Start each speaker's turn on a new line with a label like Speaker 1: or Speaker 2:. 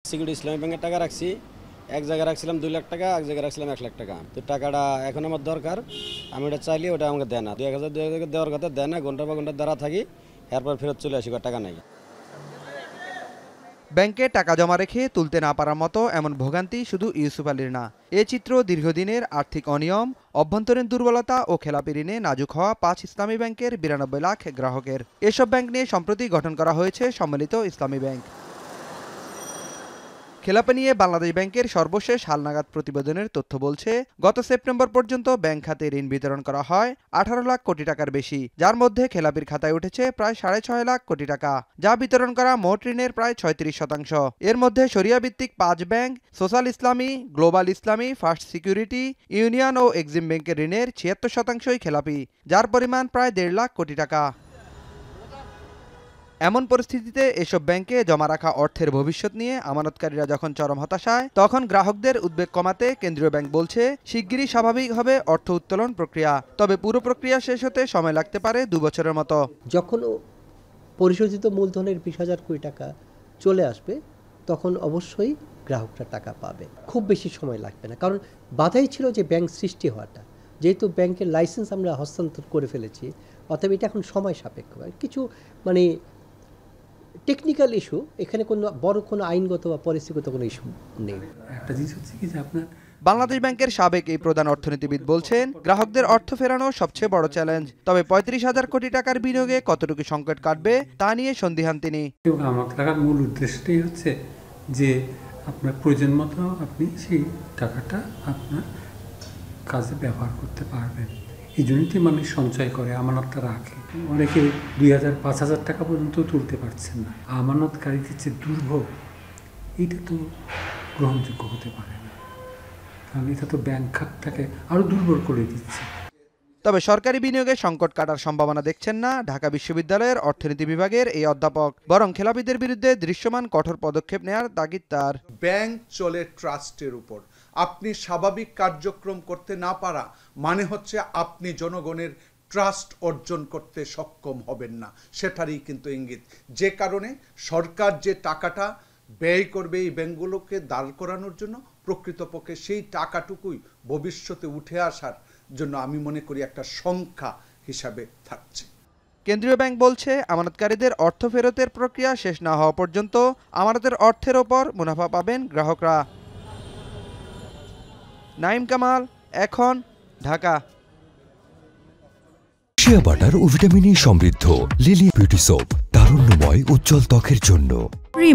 Speaker 1: Security ইসলামী ব্যাংকের টাকা রাখছি, এক জায়গায় রাখছিলাম 2 লাখ টাকা, এক জায়গায় রাখছিলাম 1 লাখ টাকা। তো টাকাটা এখন আমার দরকার, আমি ওটা চাইলে ওটা আমাকে দেয় না। 2000 দেওয়ার কথা দেয় না, ঘন্টা বা ঘন্টা দ্বারা থাকি, এরপর ফেরত চলে আসি, টাকা নাই।
Speaker 2: ব্যাংকে টাকা জমা রেখে তুলতে না পারার মতো এমন ভোগান্তি শুধু ইউসুফ আলীর না। এ চিত্র দীর্ঘদিনের আর্থিক অনিয়ম, অভ্যন্তরীণ দুর্বলতা ও খেলাপি ঋণে নাজুক হওয়া 5 ইসলামী ব্যাংকের 92 লাখ গ্রাহকের। এসব ব্যাংক নিয়ে সম্প্রতি গঠন করা হয়েছে সম্মিলিত ইসলামী ব্যাংক। খেলাপি নিয়ে বাংলাদেশ ব্যাংকের সর্বশেষ হালনাগাদ প্রতিবেদনের তথ্য বলছে, গত সেপ্টেম্বর পর্যন্ত ব্যাংক খাতে ঋণ বিতরণ করা হয় 18 লাখ কোটি টাকার বেশি, যার মধ্যে খেলাপির খাতায় উঠেছে প্রায় 6.5 লাখ কোটি টাকা, যা বিতরণ করা মোট ঋণের প্রায় 36%। এর মধ্যে শরিয়া ভিত্তিক 5 ব্যাংক, সোশ্যাল ইসলামী, গ্লোবাল ইসলামী, ফার্স্ট সিকিউরিটি, ইউনিয়ন ও এক্সিম ব্যাংকের ঋণের 76%ই খেলাপি, যার পরিমাণ প্রায় 1.5 লাখ কোটি টাকা। এমন পরিস্থিতিতে এসব ব্যাংকে জমা রাখা অর্থের ভবিষ্যৎ নিয়ে আমানতকারীরা যখন চরম হতাশায়, তখন গ্রাহকদের উদ্বেগ কমাতে কেন্দ্রীয় ব্যাংক বলছে শিগগিরই স্বাভাবিক হবে অর্থ উত্তোলন প্রক্রিয়া, তবে পুরো প্রক্রিয়া শেষ হতে সময় লাগতে পারে 2 বছরের মতো।
Speaker 3: যখন পরিশোধিত মূলধনের 20,000 কোটি টাকা চলে আসবে, তখন অবশ্যই গ্রাহকরা টাকা পাবে। খুব বেশি সময় লাগবে না, কারণ বাধাই ছিল যে ব্যাংক সৃষ্টি হওয়াটা। যেহেতু ব্যাংকের লাইসেন্স আমরা হস্তান্তর করে ফেলেছি, অতএব এটা এখন সময় সাপেক্ষ। কিছু টেকনিক্যাল ইস্যু, এখানে কোনো বড় কোনো আইনগত বা পলিসিগত কোনো ইস্যু নেই।
Speaker 4: একটা জিনিস হচ্ছে কি যে আপনার
Speaker 2: বাংলাদেশ ব্যাংকের সাবেক এই প্রধান অর্থনীতিবিদ বলছেন, গ্রাহকদের অর্থ ফেরানো সবচেয়ে বড় চ্যালেঞ্জ, তবে 35,000 কোটি টাকার বিনিয়োগে কতটুকু সংকট কাটবে তা নিয়ে সন্দিহান তিনি।
Speaker 4: আমানত লাগার মূল উদ্দেশ্যটাই হচ্ছে যে আপনার প্রয়োজন মতো আপনি সেই টাকাটা আপনার কাজে ব্যবহার করতে পারবেন। এই জন্যই মানুষ সঞ্চয় করে, আমানতটা রাখে। অনেকে 2,000, 5,000 টাকা পর্যন্ত তুলতে পারছেন না। আমানতকারীদের যে দুর্ভোগ, এটা তো গ্রহণযোগ্য হতে পারে না, কারণ এটা তো ব্যাংক খাতটাকে আরও দুর্বল করে দিচ্ছে।
Speaker 2: তবে সরকারি বিনিয়োগে সংকট কাটার সম্ভাবনা দেখছেন না ঢাকা বিশ্ববিদ্যালয়ের অর্থনীতি বিভাগের এই অধ্যাপক, বরং খেলাপিদের বিরুদ্ধে দৃশ্যমান কঠোর পদক্ষেপ নেওয়ার তাগিদ তার।
Speaker 5: ব্যাংক চলে ট্রাস্টের উপর। আপনি স্বাভাবিক কার্যক্রম করতে না পারা মানে হচ্ছে আপনি জনগণের ট্রাস্ট অর্জন করতে সক্ষম হবেন না, সেটারই কিন্তু ইঙ্গিত। যে কারণে সরকার যে টাকাটা ব্যয় করবে এই ব্যাংকগুলোকে দাঁড় করানোর জন্য, প্রকৃতপক্ষে সেই টাকাটুকুই ভবিষ্যতে উঠে আসার জন্য আমি মনে করি একটা সংখ্যা হিসাবে থাকছে।
Speaker 2: কেন্দ্রীয় ব্যাংক বলছে, আমানতকারীদের অর্থ ফেরতের প্রক্রিয়া শেষ না হওয়া পর্যন্ত আমানতের অর্থের ওপর মুনাফা পাবেন গ্রাহকরা। নাইম কামাল, এখন, ঢাকা।
Speaker 6: শিয়া বাটার ও ভিটামিন ই সমৃদ্ধ লিলি বিউটি সোপ, তারুণ্যময় উজ্জ্বল ত্বকের জন্য।